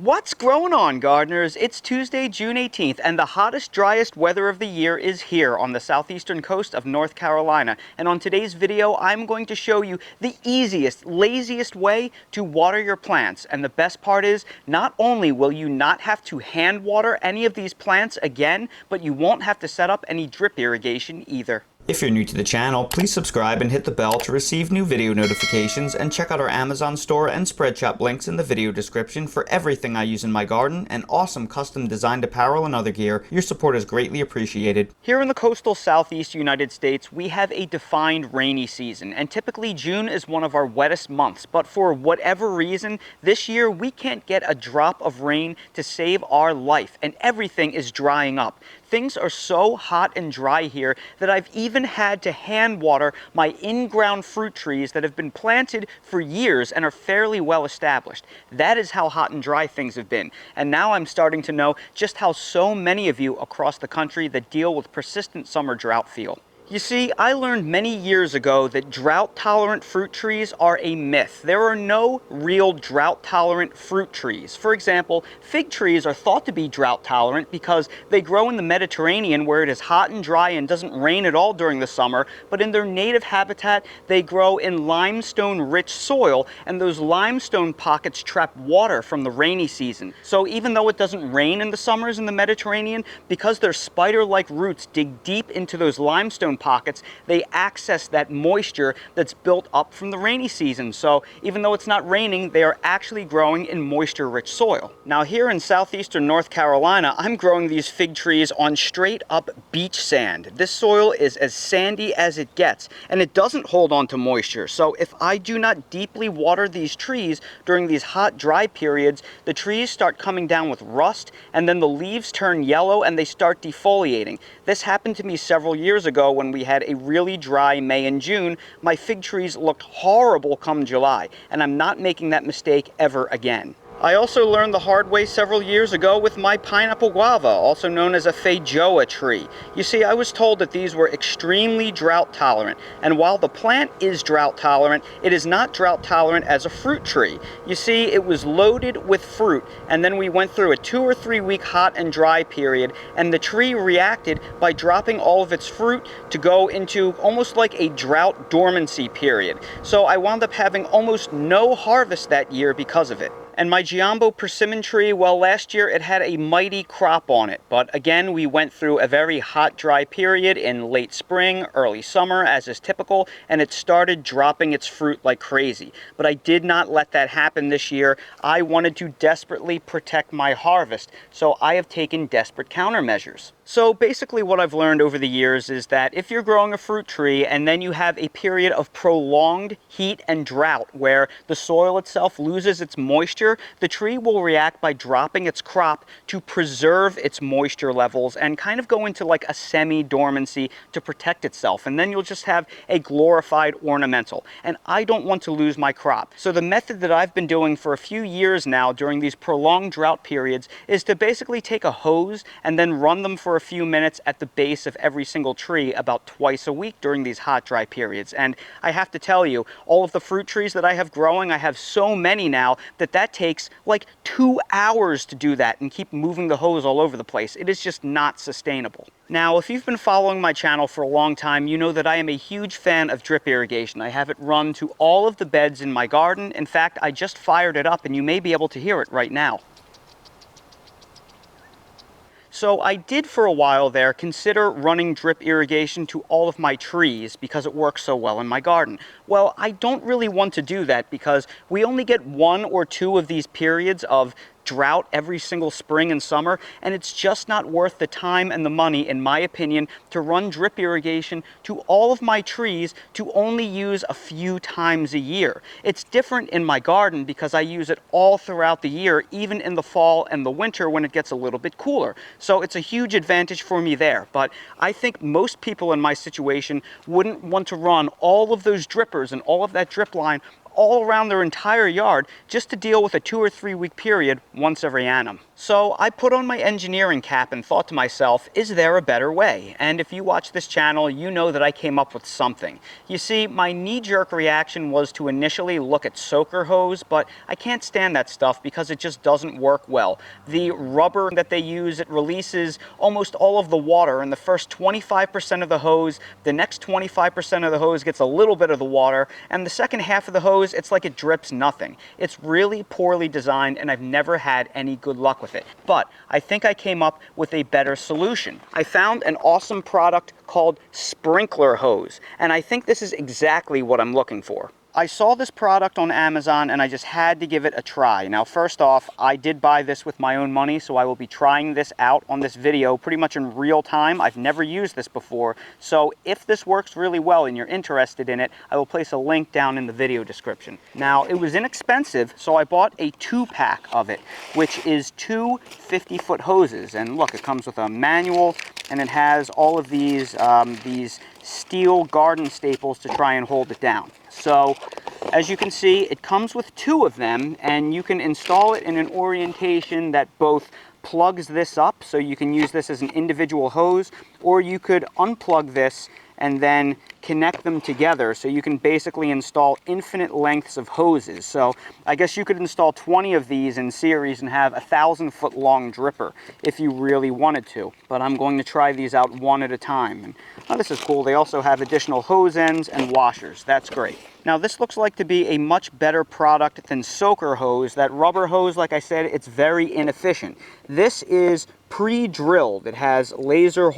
What's growing on, gardeners? It's Tuesday, June 18th, and the hottest, driest weather of the year is here on the southeastern coast of North Carolina. And on today's video, I'm going to show you the easiest, laziest way to water your plants. And the best part is, not only will you not have to hand water any of these plants again, but you won't have to set up any drip irrigation either. If you're new to the channel, please subscribe and hit the bell to receive new video notifications, and check out our Amazon store and Spreadshop links in the video description for everything I use in my garden and awesome custom designed apparel and other gear. Your support is greatly appreciated. Here in the coastal southeast United States, we have a defined rainy season, and typically June is one of our wettest months, but for whatever reason, this year we can't get a drop of rain to save our life, and everything is drying up. Things are so hot and dry here that I've even had to hand water my in-ground fruit trees that have been planted for years and are fairly well established. That is how hot and dry things have been. And now I'm starting to know just how so many of you across the country that deal with persistent summer drought feel. You see, I learned many years ago that drought-tolerant fruit trees are a myth. There are no real drought-tolerant fruit trees. For example, fig trees are thought to be drought-tolerant because they grow in the Mediterranean where it is hot and dry and doesn't rain at all during the summer, but in their native habitat, they grow in limestone-rich soil, and those limestone pockets trap water from the rainy season. So even though it doesn't rain in the summers in the Mediterranean, because their spider-like roots dig deep into those limestone pockets, they access that moisture that's built up from the rainy season. So even though it's not raining, they are actually growing in moisture-rich soil. Now here in southeastern North Carolina, I'm growing these fig trees on straight up beach sand. This soil is as sandy as it gets, and it doesn't hold on to moisture. So if I do not deeply water these trees during these hot, dry periods, the trees start coming down with rust, and then the leaves turn yellow and they start defoliating. This happened to me several years ago when we had a really dry May and June. My fig trees looked horrible come July, and I'm not making that mistake ever again. I also learned the hard way several years ago with my pineapple guava, also known as a feijoa tree. You see, I was told that these were extremely drought tolerant, and while the plant is drought tolerant, it is not drought tolerant as a fruit tree. You see, it was loaded with fruit, and then we went through a 2 or 3 week hot and dry period, and the tree reacted by dropping all of its fruit to go into almost like a drought dormancy period. So I wound up having almost no harvest that year because of it. And my Giambo persimmon tree, well, last year it had a mighty crop on it. But again, we went through a very hot, dry period in late spring, early summer, as is typical, and it started dropping its fruit like crazy. But I did not let that happen this year. I wanted to desperately protect my harvest, so I have taken desperate countermeasures. So basically what I've learned over the years is that if you're growing a fruit tree and then you have a period of prolonged heat and drought where the soil itself loses its moisture, the tree will react by dropping its crop to preserve its moisture levels and kind of go into like a semi-dormancy to protect itself. And then you'll just have a glorified ornamental. And I don't want to lose my crop. So the method that I've been doing for a few years now during these prolonged drought periods is to basically take a hose and then run them for a few minutes at the base of every single tree about twice a week during these hot, dry periods. And I have to tell you, all of the fruit trees that I have growing, I have so many now that takes like 2 hours to do that and keep moving the hose all over the place. It is just not sustainable. Now, if you've been following my channel for a long time, you know that I am a huge fan of drip irrigation. I have it run to all of the beds in my garden. In fact, I just fired it up and you may be able to hear it right now. So I did for a while there consider running drip irrigation to all of my trees because it works so well in my garden. Well, I don't really want to do that because we only get 1 or 2 of these periods of drought every single spring and summer, and it's just not worth the time and the money, in my opinion, to run drip irrigation to all of my trees to only use a few times a year. It's different in my garden because I use it all throughout the year, even in the fall and the winter when it gets a little bit cooler. So it's a huge advantage for me there, but I think most people in my situation wouldn't want to run all of those drippers and all of that drip line all around their entire yard just to deal with a 2 or 3 week period once every annum. So I put on my engineering cap and thought to myself, is there a better way? And if you watch this channel, you know that I came up with something. You see, my knee-jerk reaction was to initially look at soaker hose, but I can't stand that stuff because it just doesn't work well. The rubber that they use, it releases almost all of the water in the first 25% of the hose. The next 25% of the hose gets a little bit of the water, and the second half of the hose, it's like it drips nothing. It's really poorly designed, and I've never had any good luck with it. But I think I came up with a better solution. I found an awesome product called sprinkler hose, and I think this is exactly what I'm looking for. I saw this product on Amazon and I just had to give it a try. Now, first off, I did buy this with my own money, so I will be trying this out on this video pretty much in real time. I've never used this before, so if this works really well and you're interested in it, I will place a link down in the video description. Now, it was inexpensive, so I bought a 2-pack of it, which is 2 50-foot hoses. And look, it comes with a manual and it has all of these steel garden staples to try and hold it down. So as you can see, it comes with 2 of them, and you can install it in an orientation that both plugs this up, so you can use this as an individual hose, or you could unplug this and then connect them together, so you can basically install infinite lengths of hoses. So I guess you could install 20 of these in series and have a 1,000-foot long dripper if you really wanted to. But I'm going to try these out one at a time. And oh, this is cool. They also have additional hose ends and washers. That's great. Now, this looks like to be a much better product than soaker hose. That rubber hose, like I said, it's very inefficient. This is pre-drilled. It has laser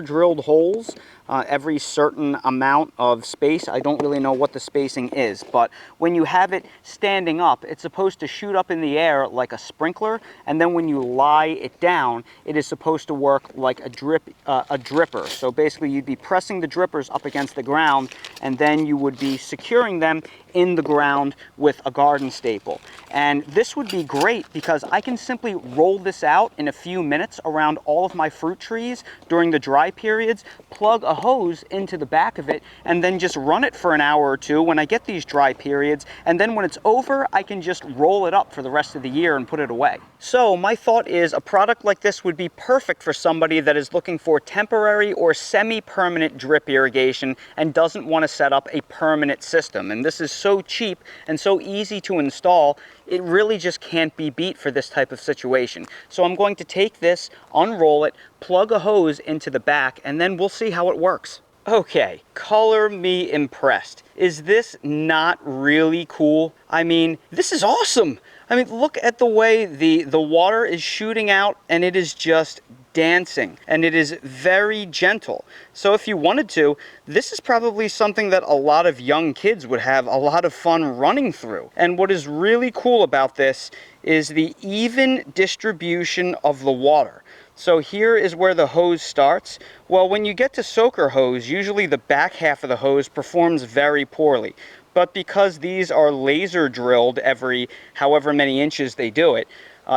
drilled holes every certain amount of space. I don't really know what the spacing is, but when you have it standing up, it's supposed to shoot up in the air like a sprinkler, and then when you lie it down, it is supposed to work like a dripper. So basically, you'd be pressing the drippers up against the ground, and then you would be securing them in the ground with a garden staple. And this would be great because I can simply roll this out in a few minutes around all of my fruit trees during the dry periods, plug a hose into the back of it, and then just run it for an hour or two when I get these dry periods, and then when it's over, I can just roll it up for the rest of the year and put it away. So my thought is a product like this would be perfect for somebody that is looking for temporary or semi-permanent drip irrigation and doesn't want to set up a permanent system. And this is so cheap and so easy to install, it really just can't be beat for this type of situation. So I'm going to take this, unroll it, plug a hose into the back, and then we'll see how it works. Okay, color me impressed. Is this not really cool? I mean, this is awesome. I mean, look at the way the water is shooting out, and it is just dancing, and it is very gentle. So if you wanted to, this is probably something that a lot of young kids would have a lot of fun running through. And what is really cool about this is the even distribution of the water. So here is where the hose starts. Well, when you get to soaker hose, usually the back half of the hose performs very poorly. But because these are laser drilled every however many inches they do it,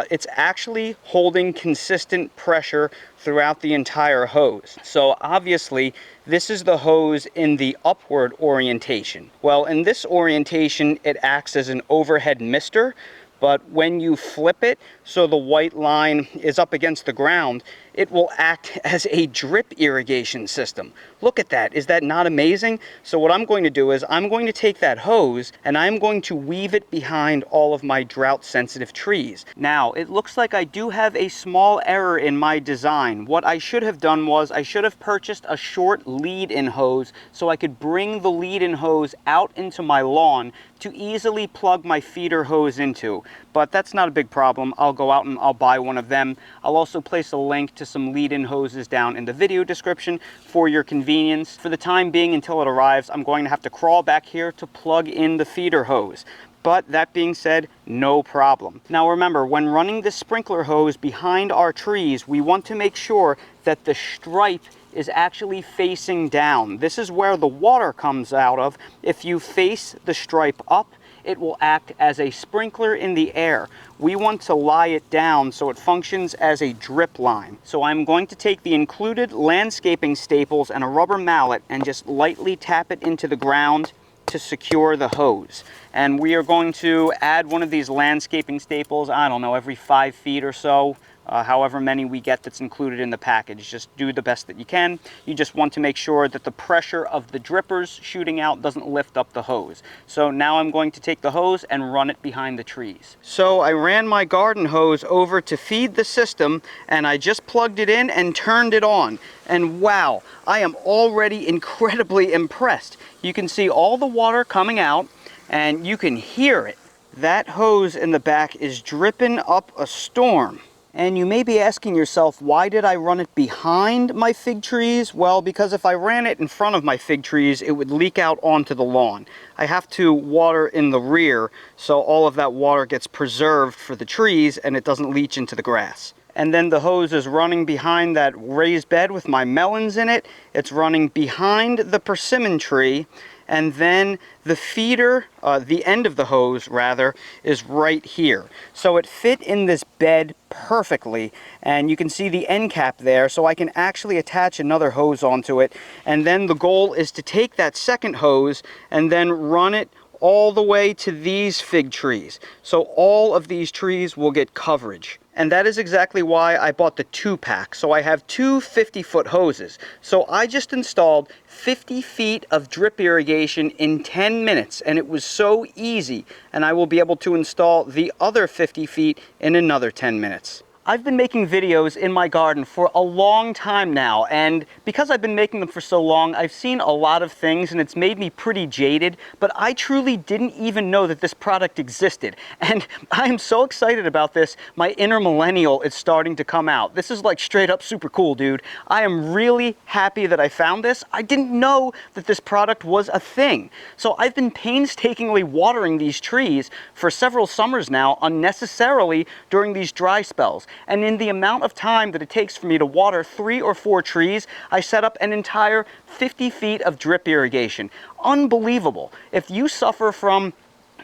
it's actually holding consistent pressure throughout the entire hose. So obviously, this is the hose in the upward orientation. Well, in this orientation, it acts as an overhead mister. But when you flip it so the white line is up against the ground, it will act as a drip irrigation system. Look at that. Is that not amazing? So what I'm going to do is I'm going to take that hose and I'm going to weave it behind all of my drought-sensitive trees. Now, it looks like I do have a small error in my design. What I should have done was I should have purchased a short lead-in hose so I could bring the lead-in hose out into my lawn to easily plug my feeder hose into. But that's not a big problem. I'll go out and I'll buy one of them. I'll also place a link to some lead-in hoses down in the video description for your convenience. For the time being, until it arrives, I'm going to have to crawl back here to plug in the feeder hose. But that being said, no problem. Now remember, when running this sprinkler hose behind our trees, we want to make sure that the stripe is actually facing down. This is where the water comes out of. If you face the stripe up, it will act as a sprinkler in the air. We want to lie it down so it functions as a drip line. So I'm going to take the included landscaping staples and a rubber mallet and just lightly tap it into the ground to secure the hose. And we are going to add one of these landscaping staples, I don't know, every 5 feet or so. However many we get that's included in the package. Just do the best that you can. You just want to make sure that the pressure of the drippers shooting out doesn't lift up the hose. So now I'm going to take the hose and run it behind the trees. So I ran my garden hose over to feed the system, and I just plugged it in and turned it on. And wow, I am already incredibly impressed. You can see all the water coming out, and you can hear it. That hose in the back is dripping up a storm. And you may be asking yourself, why did I run it behind my fig trees? Well, because if I ran it in front of my fig trees, it would leak out onto the lawn. I have to water in the rear, so all of that water gets preserved for the trees and it doesn't leach into the grass. And then the hose is running behind that raised bed with my melons in it. It's running behind the persimmon tree. And then the feeder, the end of the hose rather, is right here. So it fit in this bed perfectly, and you can see the end cap there, so I can actually attach another hose onto it. And then the goal is to take that second hose and then run it all the way to these fig trees. So all of these trees will get coverage. And that is exactly why I bought the 2-pack. So I have two 50-foot hoses. So I just installed 50 feet of drip irrigation in 10 minutes, and it was so easy. And I will be able to install the other 50 feet in another 10 minutes. I've been making videos in my garden for a long time now, and because I've been making them for so long, I've seen a lot of things and it's made me pretty jaded, but I truly didn't even know that this product existed. And I am so excited about this. My inner millennial is starting to come out. This is like straight up super cool, dude. I am really happy that I found this. I didn't know that this product was a thing. So I've been painstakingly watering these trees for several summers now unnecessarily during these dry spells. And in the amount of time that it takes for me to water 3 or 4 trees, I set up an entire 50 feet of drip irrigation. Unbelievable. If you suffer from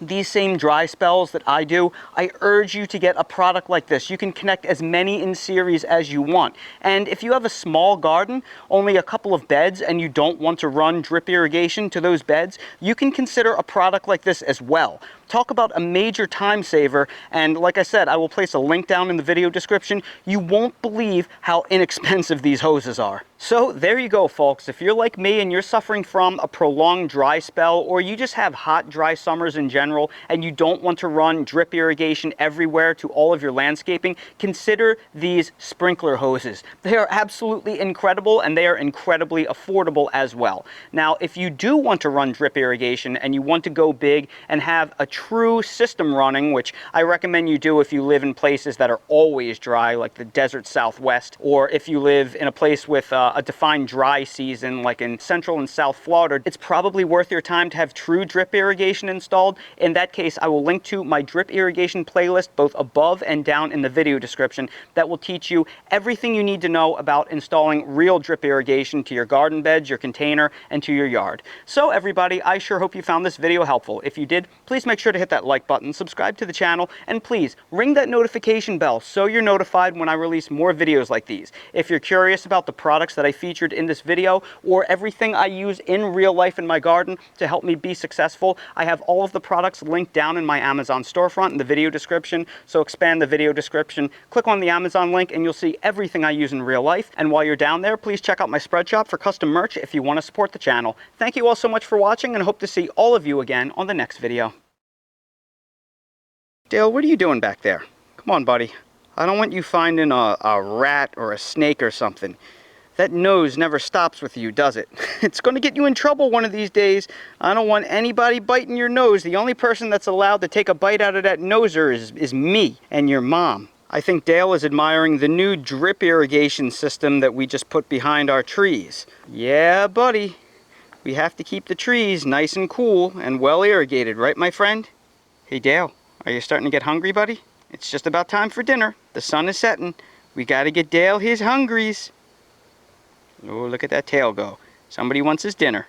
these same dry spells that I do, I urge you to get a product like this. You can connect as many in series as you want. And if you have a small garden, only a couple of beds, and you don't want to run drip irrigation to those beds, you can consider a product like this as well. Talk about a major time saver, and like I said, I will place a link down in the video description. You won't believe how inexpensive these hoses are. So there you go, folks. If you're like me and you're suffering from a prolonged dry spell, or you just have hot, dry summers in general, and you don't want to run drip irrigation everywhere to all of your landscaping, consider these sprinkler hoses. They are absolutely incredible, and they are incredibly affordable as well. Now, if you do want to run drip irrigation and you want to go big and have a true system running, which I recommend you do if you live in places that are always dry, like the desert Southwest, or if you live in a place with a defined dry season, like in Central and South Florida, it's probably worth your time to have true drip irrigation installed. In that case, I will link to my drip irrigation playlist both above and down in the video description that will teach you everything you need to know about installing real drip irrigation to your garden beds, your container, and to your yard. So everybody, I sure hope you found this video helpful. If you did, please make sure to hit that like button, subscribe to the channel, and please ring that notification bell so you're notified when I release more videos like these. If you're curious about the products that I featured in this video, or everything I use in real life in my garden to help me be successful, I have all of the products linked down in my Amazon storefront in the video description. So expand the video description, click on the Amazon link, and you'll see everything I use in real life. And while you're down there, please check out my spread shop for custom merch if you want to support the channel. Thank you all so much for watching, and hope to see all of you again on the next video. Dale, what are you doing back there? Come on, buddy. I don't want you finding a rat or a snake or something. That nose never stops with you, does it? It's going to get you in trouble one of these days. I don't want anybody biting your nose. The only person that's allowed to take a bite out of that noser is me and your mom. I think Dale is admiring the new drip irrigation system that we just put behind our trees. Yeah, buddy. We have to keep the trees nice and cool and well irrigated, right, my friend? Hey, Dale. Are you starting to get hungry, buddy? It's just about time for dinner. The sun is setting. We gotta get Dale his hungries. Oh, look at that tail go. Somebody wants his dinner.